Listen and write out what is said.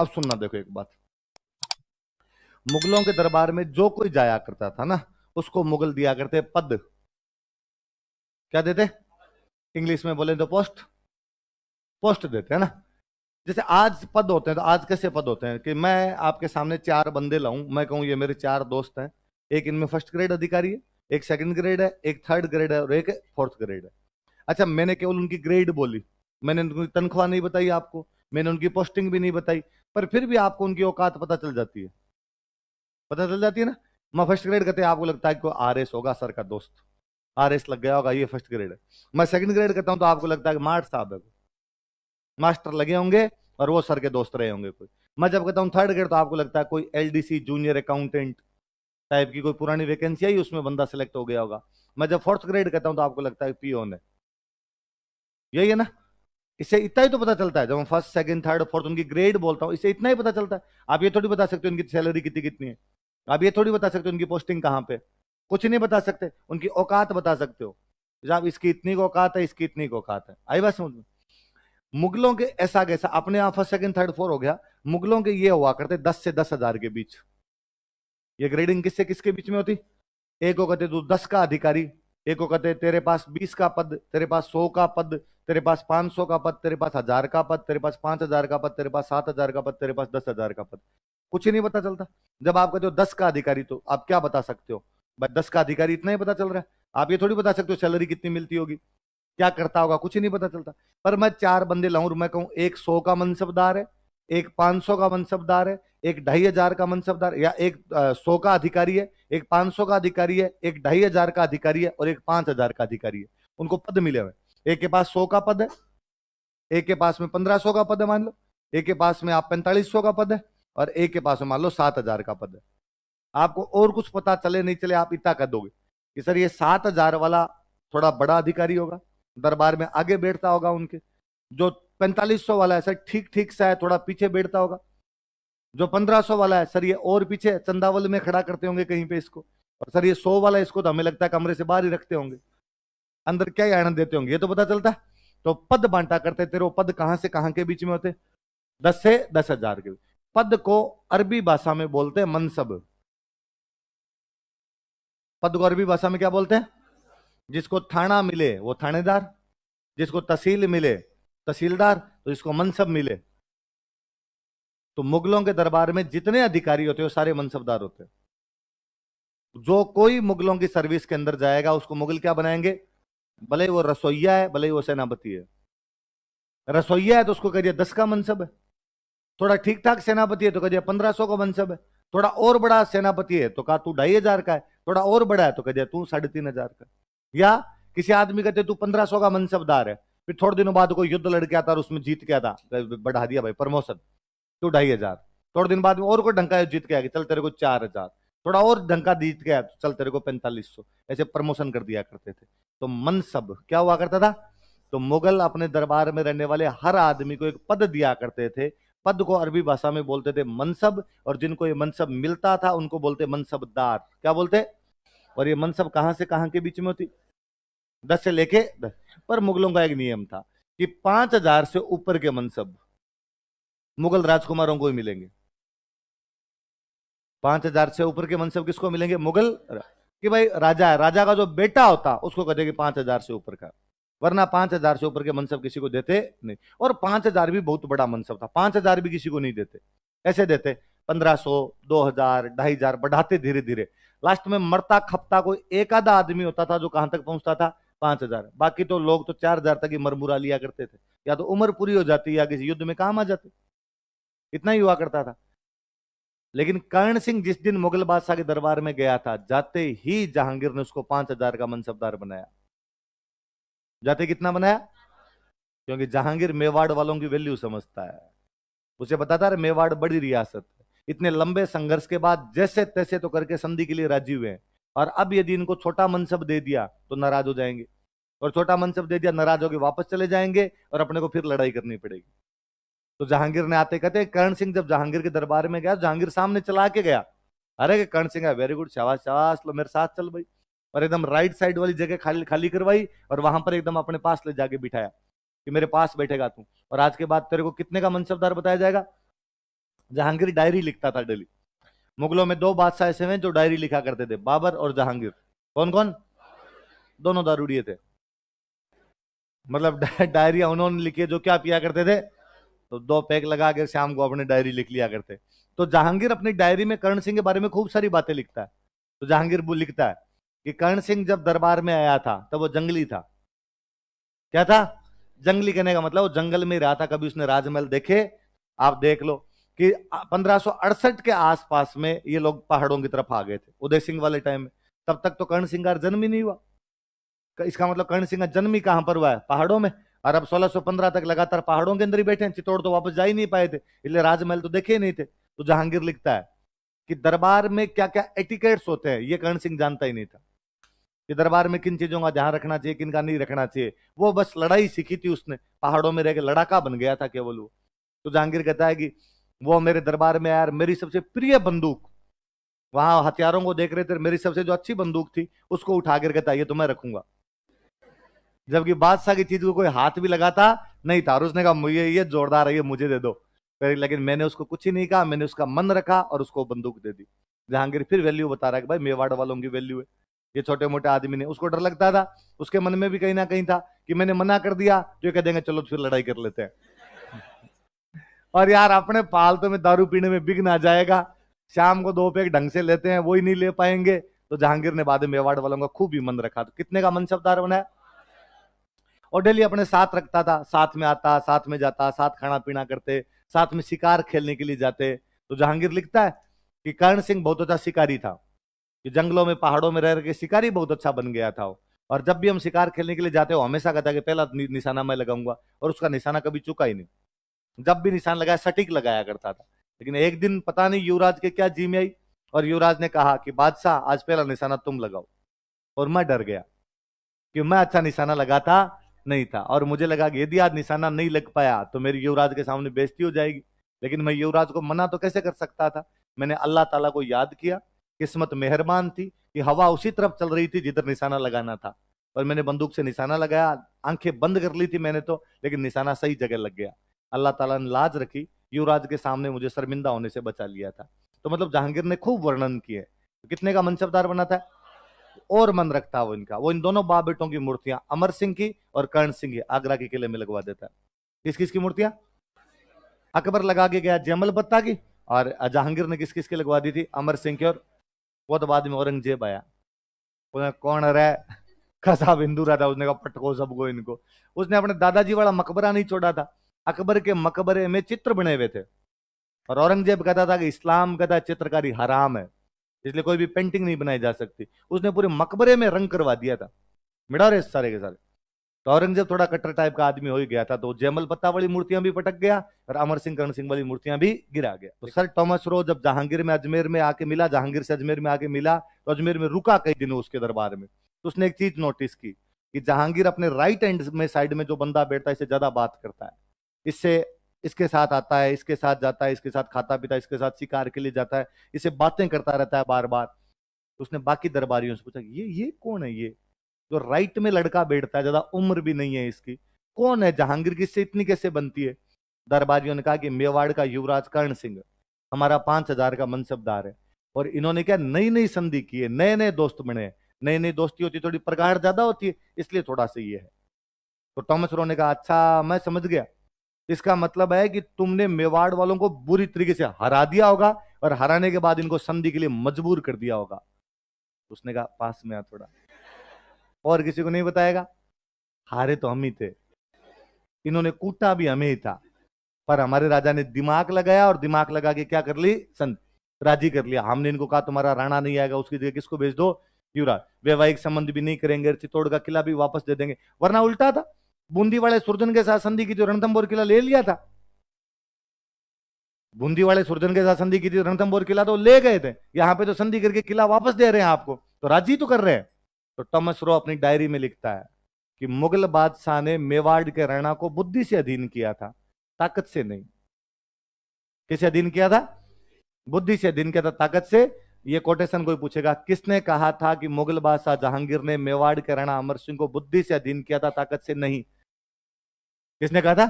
अब सुनना, देखो एक बात, मुगलों के दरबार में जो कोई जाया करता था ना, उसको मुगल दिया करते पद। क्या देते? इंग्लिश में बोले तो पोस्ट, पोस्ट देते हैं ना। जैसे आज पद होते हैं, तो आज कैसे पद होते हैं कि मैं आपके सामने चार बंदे लाऊं, मैं कहूं ये मेरे चार दोस्त हैं, एक इनमें फर्स्ट ग्रेड अधिकारी है, एक सेकंड ग्रेड है, एक थर्ड ग्रेड है और एक फोर्थ ग्रेड है। अच्छा, मैंने केवल उनकी ग्रेड बोली, मैंने उनकी तनख्वाह नहीं बताई आपको, मैंने उनकी पोस्टिंग भी नहीं बताई, पर फिर भी आपको उनकी औकात पता चल जाती है, पता चल जाती है ना। मैं फर्स्ट ग्रेड कहते हैं, आपको लगता है कि आरएस होगा सर का दोस्त, आरएस लग गया होगा, ये फर्स्ट ग्रेड है। मैं सेकंड ग्रेड कहता हूं तो आपको लगता है कि मार्ट साहब है, मास्टर लगे होंगे और वो सर के दोस्त रहे होंगे कोई। मैं जब कहता हूँ थर्ड ग्रेड, तो आपको लगता है कोई एलडीसी जूनियर अकाउंटेंट टाइप की कोई पुरानी वैकेंसी आई, उसमें बंदा सेलेक्ट हो गया होगा। मैं जब फोर्थ ग्रेड कहता हूँ तो आपको लगता है पियोन है। यही है ना। इससे इतना ही तो पता चलता है, जब मैं फर्स्ट सेकंड थर्ड फोर्थ उनकी ग्रेड बोलता हूँ, इससे इतना ही पता चलता है। आप ये थोड़ी बता सकते हो उनकी सैलरी कितनी कितनी है, आप ये थोड़ी बता सकते हो उनकी पोस्टिंग कहाँ पे, कुछ नहीं बता सकते। उनकी औकात बता सकते हो, आप इसकी इतनी को औकात है, इसकी इतनी को औकात है। आई बात समझ में। मुगलों के ऐसा कैसा, अपने यहां फर्स्ट सेकंड थर्ड फोर हो गया, मुगलों के ये हुआ करते 10 से 10,000 के बीच। ये ग्रेडिंग किससे किसके बीच में होती? एक को कहते तू 10 का अधिकारी, एक को कहते तेरे पास 20 का पद, तेरे पास 100 का पद, तेरे पास 500 का पद, तेरे पास 1000 का पद, तेरे पास 5000 का पद, तेरे पास 7000 का पद, तेरे पास 10,000 का पद। कुछ ही नहीं पता चलता। जब आप कहते हो 10 का अधिकारी, तो आप क्या बता सकते हो? भाई 10 का अधिकारी इतना ही पता चल रहा है, आप ये थोड़ी बता सकते हो सैलरी कितनी मिलती होगी, क्या करता होगा, कुछ ही नहीं पता चलता। पर मैं चार बंदे लाऊं और मैं कहूं एक 100 का मनसबदार है, एक 500 का मनसबदार है, एक 2,500 का मनसबदार, या एक 100 का अधिकारी है, एक 500 का अधिकारी है, एक 2,500 का अधिकारी है और एक 5,000 का अधिकारी है। उनको पद मिले हुए, एक के पास 100 का पद है, एक के पास में 1,500 का पद है मान लो, एक के पास में आप 4,500 का पद है, और एक के पास में मान लो 7,000 का पद है। आपको और कुछ पता चले नहीं चले, आप इतना कर दोगे कि सर ये 7,000 वाला थोड़ा बड़ा अधिकारी होगा, दरबार में आगे बैठता होगा उनके। जो 4,500 वाला है सर ठीक ठीक सा है, थोड़ा पीछे बैठता होगा। जो 1,500 वाला है सर ये और पीछे चंदावल में खड़ा करते होंगे कहीं पे इसको। और सर ये 100 वाला, इसको तो हमें लगता है कमरे से बाहर ही रखते होंगे, अंदर क्या ही आनंद देते होंगे, ये तो पता चलता है। तो पद बांटा करते, तेरे वो पद कहां से कहां के बीच में होते? 10 से 10,000 के। पद को अरबी भाषा में बोलते हैं मनसब। पद को अरबी भाषा में क्या बोलते हैं? जिसको थाना मिले वो थानेदार, जिसको तहसील मिले तहसीलदार, तो जिसको मनसब मिले। तो मुगलों के दरबार में जितने अधिकारी होते हैं वो सारे मनसबदार होते हैं। जो कोई मुगलों की सर्विस के अंदर जाएगा उसको मुगल क्या बनाएंगे? भले ही वो रसोईया है, भले ही वो सेनापति है। रसोईया है तो उसको कह दिया 10 का मनसब है, थोड़ा ठीक ठाक सेनापति है तो कह दिया 1,500 का मनसब है, थोड़ा और बड़ा सेनापति है तो कहा तू 2,500 का है, थोड़ा और बड़ा है तो कह दिया तू 3,500 का। या किसी आदमी कहते तू 1,500 का मनसबदार है, फिर थोड़े दिनों बाद कोई युद्ध लड़ के आता और उसमें जीत के आता, बढ़ा दिया भाई प्रमोशन, तू 2,500। थोड़े दिन बाद में और कोई ढंका जीत के आ गया, चल तेरे को 4,000, थोड़ा और ढंका जीत गया तो चल तेरे को 4,500, ऐसे प्रमोशन कर दिया करते थे। तो मनसब क्या हुआ करता था? तो मुगल अपने दरबार में रहने वाले हर आदमी को एक पद दिया करते थे। पद को अरबी भाषा में बोलते थे मनसब, और जिनको ये मनसब मिलता था उनको बोलते मनसबदार। क्या बोलते? और ये मनसब कहां से कहां के बीच में होती? 10 से लेके 10। पर मुगलों का एक नियम था कि 5,000 से ऊपर के मनसब मुगल राजकुमारों को ही मिलेंगे। 5,000 से ऊपर के मनसब किसको मिलेंगे? मुगल कि भाई राजा है, राजा का जो बेटा होता उसको कहते कि 5,000 से ऊपर का, वरना 5,000 से ऊपर के मनसब किसी को देते नहीं। और 5,000 भी बहुत बड़ा मनसब था, 5,000 भी किसी को नहीं देते, ऐसे देते 1,500, 2,000, 2,500 बढ़ाते धीरे धीरे। लास्ट में मरता खपता कोई एक आधा आदमी होता था जो कहां तक पहुंचता था? 5,000। बाकी तो लोग तो 4,000 तक ही मरमुरा लिया करते थे, या तो उम्र पूरी हो जाती या किसी युद्ध में काम आ जाते, इतना ही हुआ करता था। लेकिन कर्ण सिंह जिस दिन मुगल बादशाह के दरबार में गया था, जाते ही जहांगीर ने उसको 5,000 का मनसबदार बनाया। जाते कितना बनाया? क्योंकि जहांगीर मेवाड़ वालों की वैल्यू समझता है। उसे बताता है मेवाड़ बड़ी रियासत है, इतने लंबे संघर्ष के बाद जैसे तैसे तो करके संधि के लिए राजी हुए हैं, और अब यदि इनको छोटा मनसब दे दिया तो नाराज हो जाएंगे, और छोटा मनसब दे दिया नाराज होकर वापस चले जाएंगे और अपने को फिर लड़ाई करनी पड़ेगी। तो जहांगीर ने आते कहते कर्ण सिंह जब जहांगीर के दरबार में गया, जहांगीर सामने चला के गया, अरे कर्ण सिंह है वेरी गुड, शाबाश शाबाश, लो मेरे साथ चल भाई, और एकदम राइट साइड वाली जगह खाली खाली करवाई और वहां पर एकदम अपने पास ले जाके बिठाया कि मेरे पास बैठेगा तू, और आज के बाद तेरे को कितने का मनसबदार बताया जाएगा? जहांगीर डायरी लिखता था डेली। मुगलों में दो बादशाह ऐसे हैं जो डायरी लिखा करते थे, बाबर और जहांगीर। कौन कौन? दोनों दारूडिये थे। मतलब डायरिया उन्होंने लिखी है, जो क्या पिया करते थे, तो 2 पैक लगा के शाम को अपनी डायरी लिख लिया करते। तो जहांगीर अपनी डायरी में कर्ण सिंह के बारे में खूब सारी बातें लिखता है। तो जहांगीर वो लिखता है कि कर्ण सिंह जब दरबार में आया था तब वो जंगली था। क्या था? जंगली। कहने का मतलब वो जंगल में ही रहा था, कभी उसने राजमहल देखे? आप देख लो कि 1568 के आसपास में ये लोग पहाड़ों की तरफ आ गए थे, उदय सिंह वाले टाइम में। तब तक तो कर्ण सिंह का जन्म ही नहीं हुआ। इसका मतलब कर्ण सिंह का जन्म ही कहां पर हुआ है? पहाड़ों में। और अब 1615 तक लगातार पहाड़ों के अंदर ही बैठे हैं, चित्तौड़ तो वापस जा ही नहीं पाए थे, इसलिए राजमहल तो देखे ही नहीं थे। तो जहांगीर लिखता है कि दरबार में क्या क्या एटिकेट्स होते हैं ये कर्ण सिंह जानता ही नहीं था, कि दरबार में किन चीजों का ध्यान रखना चाहिए, किन का नहीं रखना चाहिए। वो बस लड़ाई सीखी थी उसने, पहाड़ों में रह के लड़ाका बन गया था केवल वो। तो जहांगीर कहता है कि वो मेरे दरबार में यार, मेरी सबसे प्रिय बंदूक, वहां हथियारों को देख रहे थे, मेरी सबसे जो अच्छी बंदूक थी उसको उठा कर कहता है ये तो मैं रखूंगा। जबकि बादशाह की चीज को कोई हाथ भी लगाता नहीं था, और उसने कहा ये जोरदार है, ये मुझे दे दो। लेकिन मैंने उसको कुछ ही नहीं कहा, मैंने उसका मन रखा और उसको बंदूक दे दी। जहांगीर फिर वैल्यू बता रहा है कि भाई मेवाड़ वालों की वैल्यू है, ये छोटे मोटे आदमी ने। उसको डर लगता था, उसके मन में भी कहीं ना कहीं था कि मैंने मना कर दिया तो ये कह देंगे चलो फिर लड़ाई कर लेते हैं। और यार अपने पालतू में दारू पीने में बिक ना जाएगा, शाम को 2 पैक ढंग से लेते हैं वो ही नहीं ले पाएंगे। तो जहांगीर ने बाद में मेवाड़ वालों का खूब ही मन रखा। तो कितने का मनसबदार बनाया, और डेली अपने साथ रखता था, साथ में आता, साथ में जाता, साथ खाना पीना करते, साथ में शिकार खेलने के लिए जाते। तो जहांगीर लिखता है कि कर्ण सिंह बहुत अच्छा शिकारी था, कि जंगलों में पहाड़ों में रह के शिकारी बहुत अच्छा बन गया था वो। और जब भी हम शिकार खेलने के लिए जाते हो हमेशा कहता कि पहला निशाना मैं लगाऊंगा, और उसका निशाना कभी चुका ही नहीं। जब भी निशान लगाया सटीक लगाया करता था। लेकिन एक दिन पता नहीं युवराज के क्या जी में आई, और युवराज ने कहा कि बादशाह आज पहला निशाना तुम लगाओ। और मैं डर गया कि मैं अच्छा निशाना लगाता नहीं था, और मुझे लगा कि यदि आज निशाना नहीं लग पाया तो मेरी युवराज के सामने बेइज्जती हो जाएगी। लेकिन मैं युवराज को मना तो कैसे कर सकता था। मैंने अल्लाह ताला को याद किया, किस्मत मेहरबान थी कि हवा उसी तरफ चल रही थी जिधर निशाना लगाना था, और मैंने बंदूक से निशाना लगाया। आंखें बंद कर ली थी मैंने तो, लेकिन निशाना सही जगह लग गया। अल्लाह ताला ने लाज रखी, युवराज के सामने मुझे शर्मिंदा होने से बचा लिया था। तो मतलब जहांगीर ने खूब वर्णन किए। तो कितने का मनसबदार बना था, और मन रखता वो इनका। वो इन दोनों बाप बेटों की मूर्तियां, अमर सिंह की और कर्ण सिंह की, आगरा के किले में लगवा देता है। किस किस की मूर्तियां? अकबर लगा के गया जमल बत्ता की, और जहांगीर ने किस किस की लगवा दी थी? अमर सिंह की। और वो तो बाद में औरंगजेब आया, उसने कौन रहा खसा बिंदु रहा था, उसने कहा पटको सबको इनको। उसने अपने दादाजी वाला मकबरा नहीं छोड़ा था, अकबर के मकबरे में चित्र बने हुए थे। और औरंगजेब कहता था कि इस्लाम कहता है चित्रकारी हराम है, इसलिए कोई भी पेंटिंग नहीं बनाई जा सकती। उसने पूरे मकबरे में रंग करवा दिया था, मिटा रहे सारे के सारे। तो औरंगजेब थोड़ा कट्टर टाइप का आदमी हो ही गया था, तो जयमल पत्ता वाली मूर्तियां भी पटक गया, और अमर सिंह कर्ण सिंह वाली मूर्तियां भी गिरा गया। तो सर थॉमस रो जब जहांगीर में अजमेर में आके मिला, जहांगीर से अजमेर में आके मिला, तो अजमेर में रुका कई दिनों उसके दरबार में। तो उसने एक चीज नोटिस की कि जहांगीर अपने राइट हैंड में साइड में जो बंदा बैठता है इससे ज्यादा बात करता है, इससे इसके साथ आता है, इसके साथ जाता है, इसके साथ खाता पीता है, इसके साथ शिकार के लिए जाता है, इससे बातें करता रहता है बार बार। तो उसने बाकी दरबारियों से पूछा ये कौन है, ये जो राइट में लड़का बैठता है, ज्यादा उम्र भी नहीं है इसकी, कौन है? जहांगीर की इससे इतनी कैसे बनती है? दरबारियों ने कहा कि मेवाड़ का युवराज कर्ण सिंह हमारा 5,000 का मनसबदार है, और इन्होंने क्या नई नई संधि की है, नए नए दोस्त बने हैं। नई नई दोस्ती होती थोड़ी प्रगाढ़ ज्यादा होती है, इसलिए थोड़ा सा ये है। तो टॉमस रो ने कहा अच्छा मैं समझ गया, इसका मतलब है कि तुमने मेवाड़ वालों को बुरी तरीके से हरा दिया होगा, और हराने के बाद इनको संधि के लिए मजबूर कर दिया होगा। उसने कहा पास में आ थोड़ा, और किसी को नहीं बताएगा, हारे तो हम ही थे, इन्होंने कूटा भी हमें ही था, पर हमारे राजा ने दिमाग लगाया, और दिमाग लगा के क्या कर ली, संत राजी कर लिया। हमने इनको कहा तुम्हारा राणा नहीं आएगा, उसकी जगह किसको भेज दो, युवराज। वैवाहिक संबंध भी नहीं करेंगे, चित्तौड़ का किला भी वापस दे देंगे। वरना उल्टा था, बूंदी वाले सुरजन के साथ संधि की, जो रणथंभौर किला ले लिया था, बूंदी वाले सुरजन के साथ संधि की थी, रणथंभौर किला तो ले गए थे, यहाँ पे तो संधि करके किला वापस दे रहे हैं आपको, तो राजी तो कर रहे हैं। तो टॉमस रो अपनी डायरी में लिखता है कि मुगल बादशाह ने मेवाड़ के राणा को बुद्धि से अधीन किया था, ताकत से नहीं। किसे अधीन किया था? बुद्धि से अधीन किया था, ताकत से। ये कोटेशन कोई पूछेगा किसने कहा था कि मुगल बादशाह जहांगीर ने मेवाड़ के राणा अमर सिंह को बुद्धि से अधीन किया था, ताकत से नहीं? किसने कहा था?